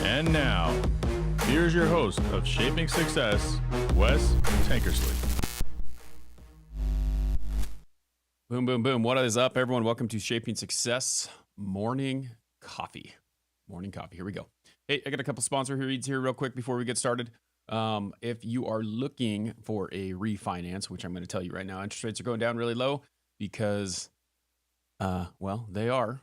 And now, here's your host of Shaping Success, Wes Tankersley. Boom, boom, boom. What is up, everyone? Welcome to Shaping Success Morning Coffee. Morning Coffee. Here we go. Hey, I got a couple sponsor reads here real quick before we get started. If you are looking for a refinance, which I'm going to tell you right now, interest rates are going down really low because, they are.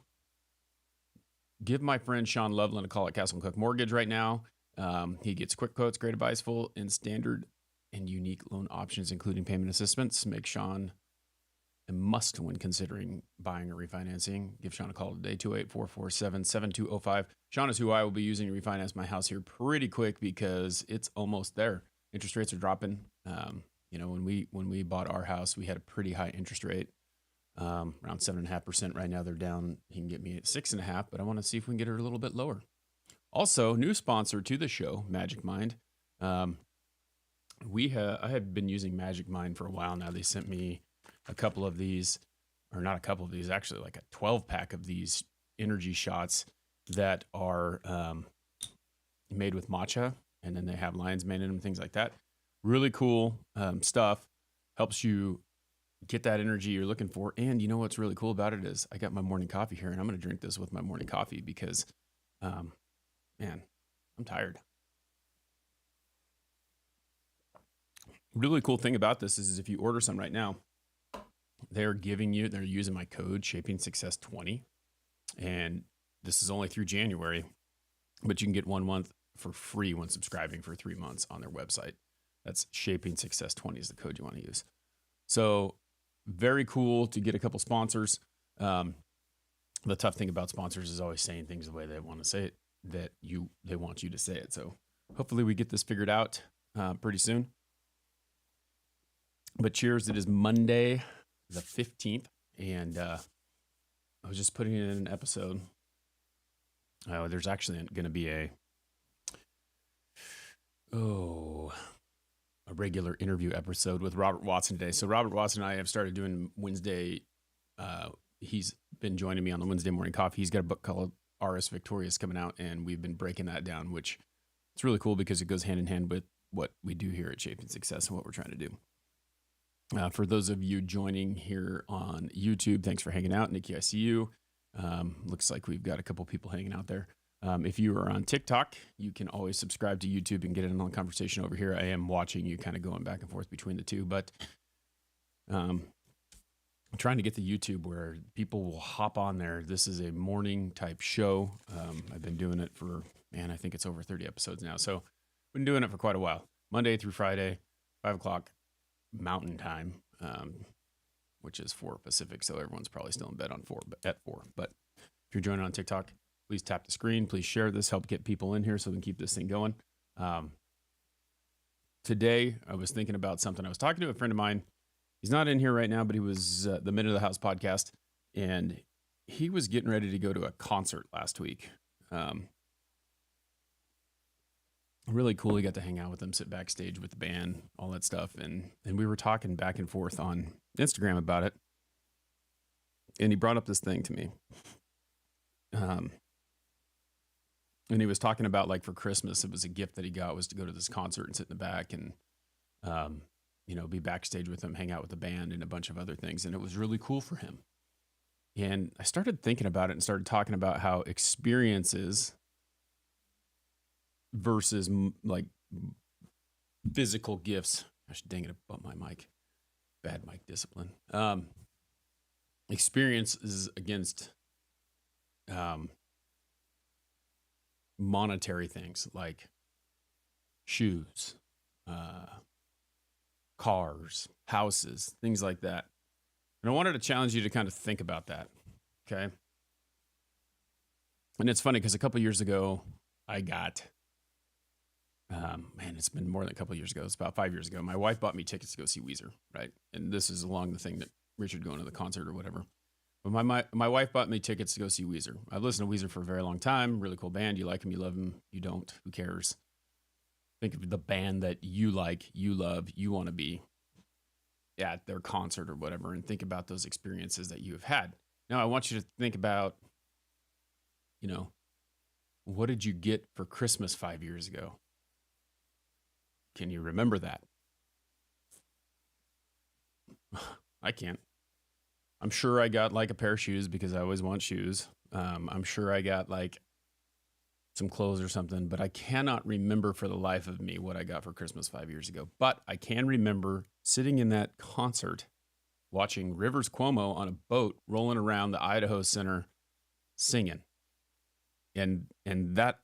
Give my friend Sean Loveland a call at Castle & Cook Mortgage right now. He gets quick quotes, great advice, full and standard and unique loan options, including payment assistance. Make Sean a must when considering buying or refinancing. Give Sean a call today, 284-447-7205. Sean is who I will be using to refinance my house here pretty quick because it's almost there. Interest rates are dropping. When we bought our house, we had a pretty high interest rate. Around 7.5% right now. They're down. He can get me at 6.5%, but I want to see if we can get her a little bit lower. Also, new sponsor to the show, Magic Mind. I have been using Magic Mind for a while now. They sent me a couple of these, or not a couple of these, actually like a 12-pack of these energy shots that are made with matcha, and then they have lion's mane in them, things like that. Really cool stuff. Helps you get that energy you're looking for. And you know what's really cool about it is I got my morning coffee here, and I'm going to drink this with my morning coffee because, I'm tired. Really cool thing about this is if you order some right now, they're using my code Shaping Success 20, and this is only through January, but you can get 1 month for free when subscribing for 3 months on their website. That's Shaping Success 20 is the code you want to use. So very cool to get a couple sponsors. The tough thing about sponsors is always saying things the way they want to say it, they want you to say it. So hopefully we get this figured out pretty soon. But cheers, it is Monday the 15th, and I was just putting it in an episode. There's actually going to be a regular interview episode with Robert Watson today. So Robert Watson and I have started doing Wednesday. He's been joining me on the Wednesday morning coffee. He's got a book called R.S. Victorious coming out, and we've been breaking that down, which it's really cool because it goes hand in hand with what we do here at Shaping Success and what we're trying to do. For those of you joining here on YouTube, thanks for hanging out. Nikki, I see you. Looks like we've got a couple people hanging out there. If you are on TikTok, you can always subscribe to YouTube and get in on the conversation over here. I am watching you kind of going back and forth between the two, but I'm trying to get the YouTube where people will hop on there. This is a morning type show. I've been doing it for, I think it's over 30 episodes now. So been doing it for quite a while. Monday through Friday, 5 o'clock Mountain Time, which is 4 Pacific. So everyone's probably still in bed at 4. But if you're joining on TikTok, please tap the screen. Please share this. Help get people in here so we can keep this thing going. Today, I was thinking about something. I was talking to a friend of mine. He's not in here right now, but he was the Minute of the House podcast, and he was getting ready to go to a concert last week. Really cool. He got to hang out with them, sit backstage with the band, all that stuff. And we were talking back and forth on Instagram about it. And he brought up this thing to me. And he was talking about, like, for Christmas, it was a gift that he got was to go to this concert and sit in the back and, be backstage with him, hang out with the band and a bunch of other things. And it was really cool for him. And I started thinking about it and started talking about how experiences versus like physical gifts. Gosh, dang it, I bumped my mic. Bad mic discipline. Experience is against monetary things like shoes, cars, houses, things like that. And I wanted to challenge you to kind of think about that. Okay. And it's funny because a couple years ago, I got, it's been more than a couple years ago. It's about 5 years ago. My wife bought me tickets to go see Weezer, right? And this is along the thing that Richard going to the concert or whatever. But my wife bought me tickets to go see Weezer. I've listened to Weezer for a very long time. Really cool band. You like them, you love them. You don't, who cares? Think of the band that you like, you love, you want to be at their concert or whatever, and think about those experiences that you have had. Now, I want you to think about, what did you get for Christmas 5 years ago? Can you remember that? I can't. I'm sure I got like a pair of shoes because I always want shoes. I'm sure I got like some clothes or something, but I cannot remember for the life of me what I got for Christmas 5 years ago. But I can remember sitting in that concert watching Rivers Cuomo on a boat rolling around the Idaho Center singing. And that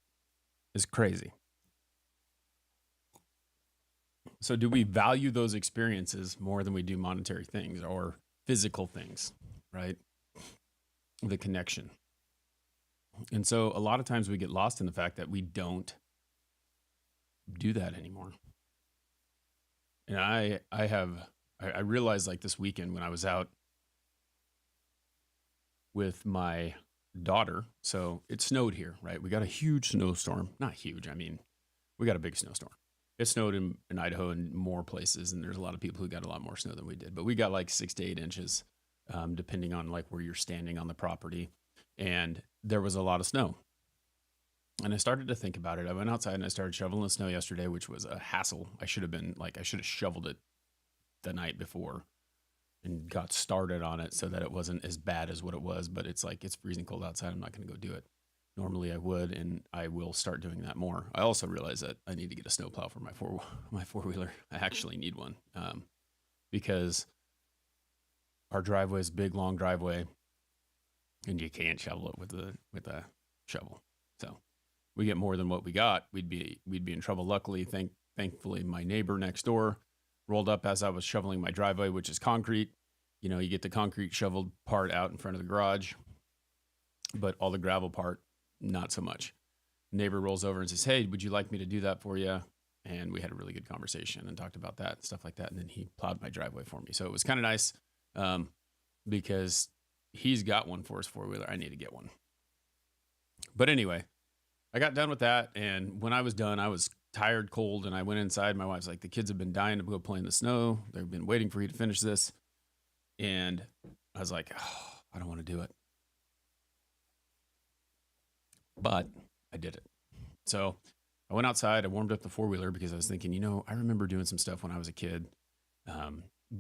is crazy. So do we value those experiences more than we do monetary things or physical things, right? The connection. And so a lot of times we get lost in the fact that we don't do that anymore. And I realized like this weekend when I was out with my daughter. So it snowed here, right? We got a huge snowstorm. Not huge. I mean, we got a big snowstorm. It snowed in Idaho and more places, and there's a lot of people who got a lot more snow than we did. But we got like 6 to 8 inches, depending on like where you're standing on the property. And there was a lot of snow. And I started to think about it. I went outside and I started shoveling the snow yesterday, which was a hassle. I should have shoveled it the night before and got started on it so that it wasn't as bad as what it was. But it's like, it's freezing cold outside. I'm not going to go do it. Normally I would, and I will start doing that more. I also realize that I need to get a snowplow for my four-wheeler. I actually need one because our driveway is a big, long driveway, and you can't shovel it with a shovel. So we get more than what we got, we'd be in trouble. Luckily, thankfully, my neighbor next door rolled up as I was shoveling my driveway, which is concrete. You know, you get the concrete shoveled part out in front of the garage, but all the gravel part, not so much. Neighbor rolls over and says, "Hey, would you like me to do that for you?" And we had a really good conversation and talked about that, stuff like that. And then he plowed my driveway for me. So it was kind of nice because he's got one for his four-wheeler. I need to get one. But anyway, I got done with that. And when I was done, I was tired, cold, and I went inside. My wife's like, "The kids have been dying to go play in the snow. They've been waiting for you to finish this." And I was like, "Oh, I don't want to do it." But I did it. So I went outside, I warmed up the four-wheeler because I was thinking, I remember doing some stuff when I was a kid,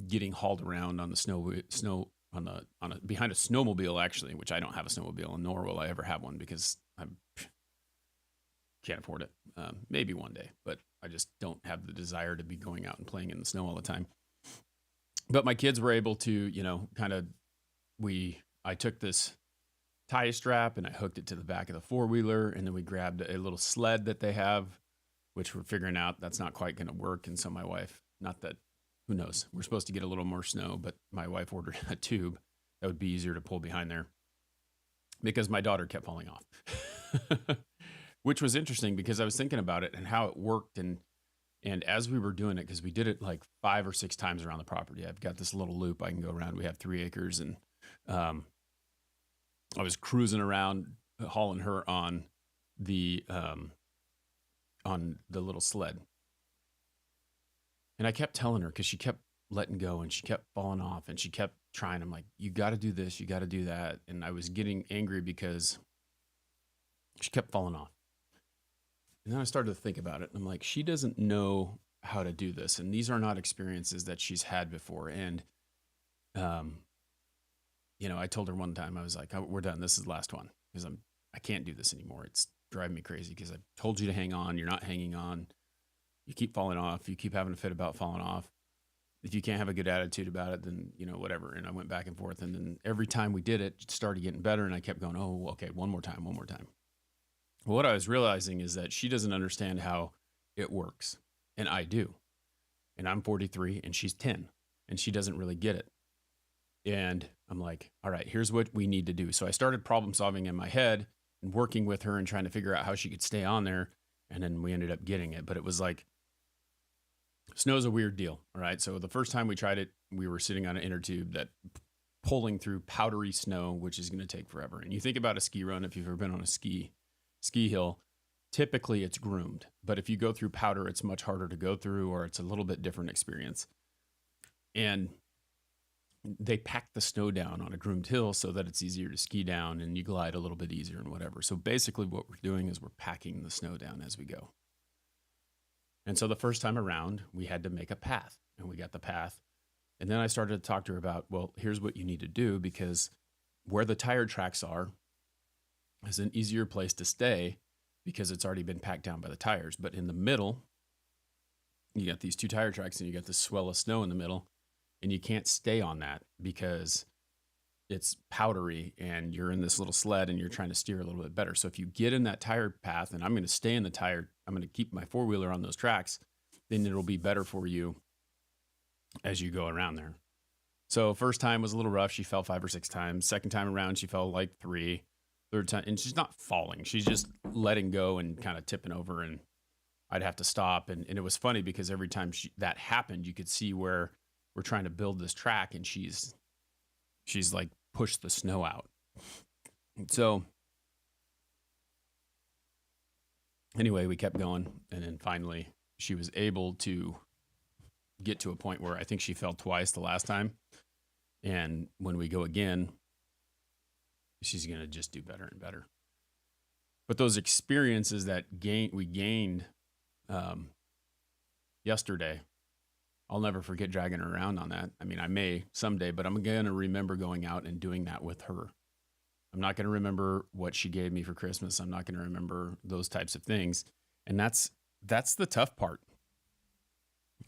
getting hauled around on the snow behind a snowmobile, actually, which I don't have a snowmobile, and nor will I ever have one because I can't afford it. Maybe one day, but I just don't have the desire to be going out and playing in the snow all the time. But my kids were able to, I took this tie strap and I hooked it to the back of the four-wheeler, and then we grabbed a little sled that they have, which we're figuring out that's not quite going to work. And so my wife, not that, who knows, we're supposed to get a little more snow, but my wife ordered a tube that would be easier to pull behind there because my daughter kept falling off, which was interesting because I was thinking about it and how it worked. And as we were doing it, because we did it like 5 or 6 times around the property, I've got this little loop I can go around. We have 3 acres, and I was cruising around, hauling her on the little sled. And I kept telling her, because she kept letting go and she kept falling off and she kept trying. I'm like, "You got to do this, you got to do that." And I was getting angry because she kept falling off. And then I started to think about it. And I'm like, she doesn't know how to do this. And these are not experiences that she's had before. And, I told her one time, I was like, "Oh, we're done. This is the last one because I can't do this anymore. It's driving me crazy because I told you to hang on. You're not hanging on. You keep falling off. You keep having a fit about falling off. If you can't have a good attitude about it, then, whatever." And I went back and forth. And then every time we did it, it started getting better. And I kept going, "Oh, okay, one more time. Well, what I was realizing is that she doesn't understand how it works. And I do. And I'm 43 and she's 10 and she doesn't really get it. And I'm like, all right, here's what we need to do. So I started problem solving in my head and working with her and trying to figure out how she could stay on there. And then we ended up getting it. But it was like, snow's a weird deal. All right. So the first time we tried it, we were sitting on an inner tube that pulling through powdery snow, which is going to take forever. And you think about a ski run, if you've ever been on a ski hill, typically it's groomed. But if you go through powder, it's much harder to go through, or it's a little bit different experience. And they pack the snow down on a groomed hill so that it's easier to ski down and you glide a little bit easier and whatever. So basically what we're doing is we're packing the snow down as we go. And so the first time around, we had to make a path, and we got the path. And then I started to talk to her about, well, here's what you need to do, because where the tire tracks are is an easier place to stay because it's already been packed down by the tires. But in the middle, you got these two tire tracks and you got this swell of snow in the middle, and you can't stay on that because it's powdery and you're in this little sled and you're trying to steer a little bit better. So if you get in that tire path, and I'm going to stay in the tire, I'm going to keep my four-wheeler on those tracks, then it'll be better for you as you go around there. So first time was a little rough. She fell 5 or 6 times. Second time around, she fell like 3. Third time, and she's not falling. She's just letting go and kind of tipping over, and I'd have to stop. And it was funny because every time that happened, you could see where we're trying to build this track, and she's like pushed the snow out. So anyway, we kept going, and then finally she was able to get to a point where I think she fell twice the last time. And when we go again, she's going to just do better and better. But those experiences that we gained yesterday, I'll never forget dragging her around on that. I mean, I may someday, but I'm going to remember going out and doing that with her. I'm not going to remember what she gave me for Christmas. I'm not going to remember those types of things. And that's the tough part,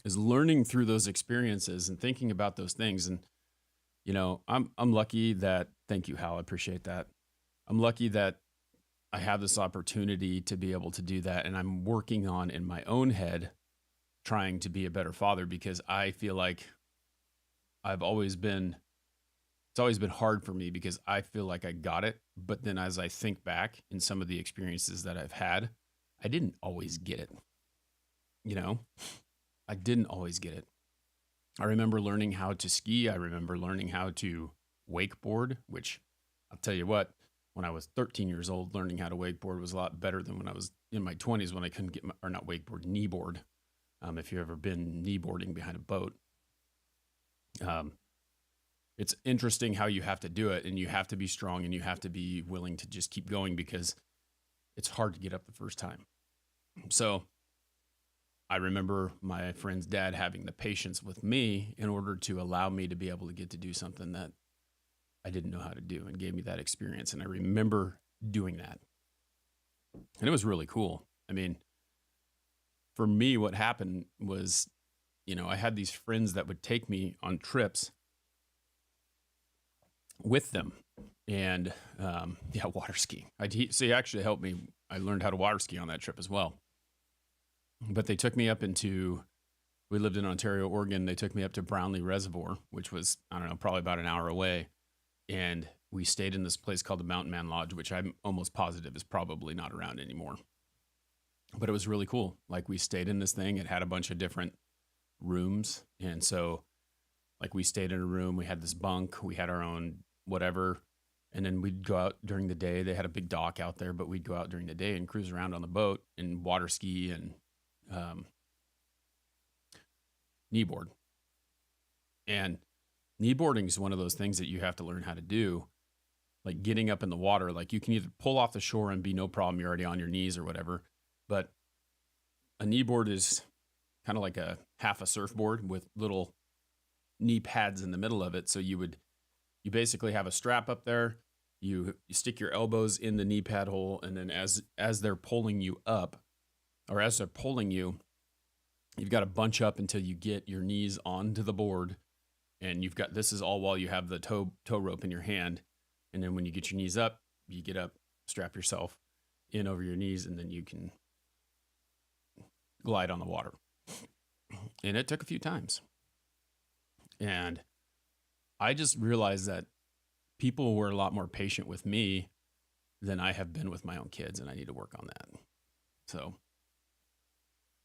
is learning through those experiences and thinking about those things. And, you know, I'm lucky that, thank you, Hal, I appreciate that. I'm lucky that I have this opportunity to be able to do that. And I'm working on, in my own head, trying to be a better father, because I feel like it's always been hard for me because I feel like I got it. But then as I think back in some of the experiences that I've had, I didn't always get it. You know, I didn't always get it. I remember learning how to ski. I remember learning how to wakeboard, which I'll tell you what, when I was 13 years old, learning how to wakeboard was a lot better than when I was in my 20s, when I couldn't get not wakeboard, kneeboard. If you've ever been kneeboarding behind a boat, it's interesting how you have to do it, and you have to be strong, and you have to be willing to just keep going, because it's hard to get up the first time. So I remember my friend's dad having the patience with me in order to allow me to be able to get to do something that I didn't know how to do, and gave me that experience. And I remember doing that, and it was really cool. I mean, for me, what happened was, you know, I had these friends that would take me on trips with them, and water skiing. So he actually helped me. I learned how to water ski on that trip as well. But they took me up we lived in Ontario, Oregon. They took me up to Brownlee Reservoir, which was, I don't know, probably about an hour away. And we stayed in this place called the Mountain Man Lodge, which I'm almost positive is probably not around anymore. But it was really cool. Like, we stayed in this thing. It had a bunch of different rooms. And so, like, we stayed in a room. We had this bunk. We had our own whatever. And then we'd go out during the day. They had a big dock out there, but we'd go out during the day and cruise around on the boat and water ski and kneeboard. And kneeboarding is one of those things that you have to learn how to do. Like, getting up in the water, like, you can either pull off the shore and be no problem, you're already on your knees or whatever. But a kneeboard is kind of like a half a surfboard with little knee pads in the middle of it. So you basically have a strap up there. You stick your elbows in the knee pad hole, and then as they're pulling you up, or as they're pulling you, you've got to bunch up until you get your knees onto the board. And this is all while you have the tow rope in your hand. And then when you get your knees up, you get up, strap yourself in over your knees, and then you can glide on the water. And it took a few times. And I just realized that people were a lot more patient with me than I have been with my own kids, and I need to work on that. So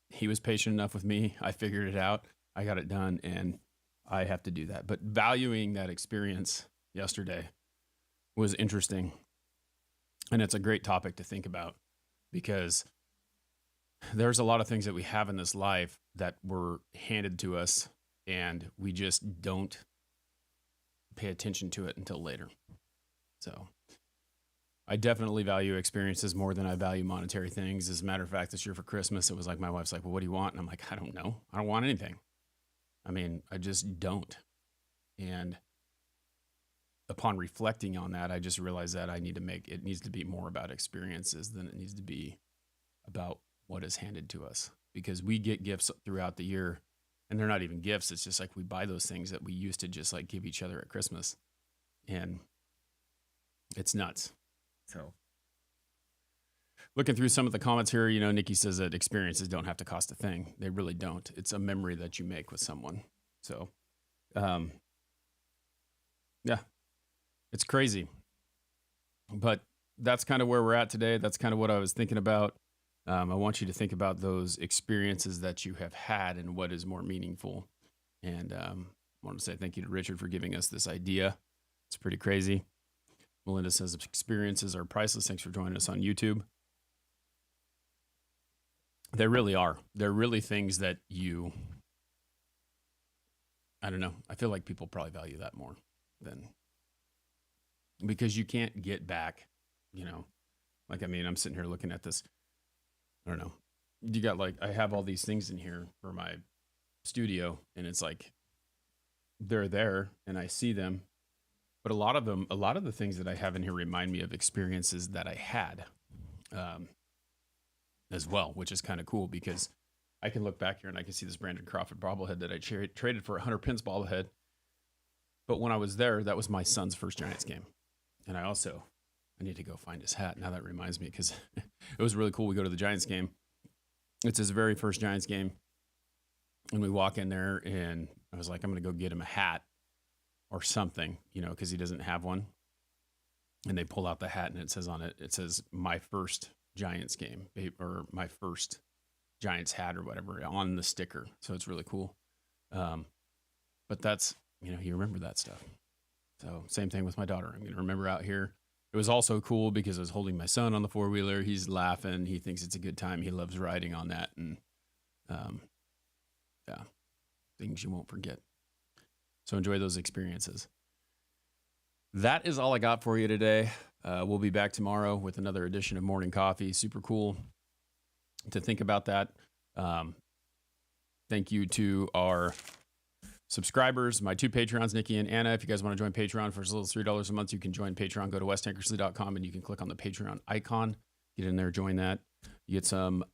he was patient enough with me. I figured it out. I got it done, and I have to do that. But valuing that experience yesterday was interesting. And it's a great topic to think about, because there's a lot of things that we have in this life that were handed to us, and we just don't pay attention to it until later. So I definitely value experiences more than I value monetary things. As a matter of fact, this year for Christmas, it was like my wife's like, well, what do you want? And I'm like, I don't know. I don't want anything. I mean, I just don't. And upon reflecting on that, I just realized that it needs to be more about experiences than it needs to be about what is handed to us, because we get gifts throughout the year and they're not even gifts. It's just like we buy those things that we used to just like give each other at Christmas, and it's nuts. So looking through some of the comments here, Nikki says that experiences don't have to cost a thing. They really don't. It's a memory that you make with someone. So, yeah, it's crazy, but that's kind of where we're at today. That's kind of what I was thinking about. I want you to think about those experiences that you have had and what is more meaningful. And I want to say thank you to Richard for giving us this idea. It's pretty crazy. Melinda says experiences are priceless. Thanks for joining us on YouTube. They really are. They're really things that I don't know. I feel like people probably value that more than, because you can't get back, I'm sitting here looking at this. I don't know. You got I have all these things in here for my studio, and it's like they're there and I see them. But a lot of the things that I have in here remind me of experiences that I had as well, which is kind of cool, because I can look back here and I can see this Brandon Crawford bobblehead that I traded for 100 pins bobblehead. But when I was there, that was my son's first Giants game. And I need to go find his hat. Now that reminds me, because it was really cool. We go to the Giants game. It's his very first Giants game. And we walk in there and I was like, I'm going to go get him a hat or something, because he doesn't have one. And they pull out the hat and it says my first Giants game, or my first Giants hat or whatever on the sticker. So it's really cool. But that's, you remember that stuff. So same thing with my daughter. I'm going to remember out here. It was also cool because I was holding my son on the four-wheeler. He's laughing. He thinks it's a good time. He loves riding on that. And things you won't forget. So enjoy those experiences. That is all I got for you today. We'll be back tomorrow with another edition of Morning Coffee. Super cool to think about that. Thank you to our subscribers, my two Patreons, Nikki and Anna. If you guys want to join Patreon for as little as $3 a month, you can join Patreon. Go to westankersley.com and you can click on the Patreon icon. Get in there, join that. You get some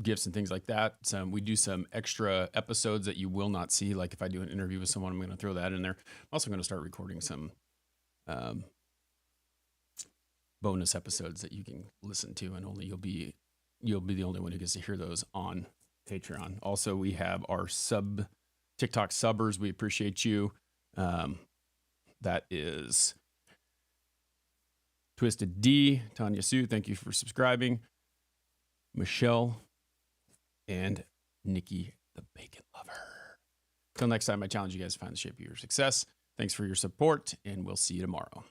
gifts and things like that. We do some extra episodes that you will not see. Like if I do an interview with someone, I'm going to throw that in there. I'm also going to start recording some bonus episodes that you can listen to, and only you'll be the only one who gets to hear those on Patreon. Also, we have our TikTok subbers. We appreciate you. That is Twisted D, Tanya Sue. Thank you for subscribing. Michelle, and Nikki the Bacon Lover. Till next time, I challenge you guys to find the shape of your success. Thanks for your support, and we'll see you tomorrow.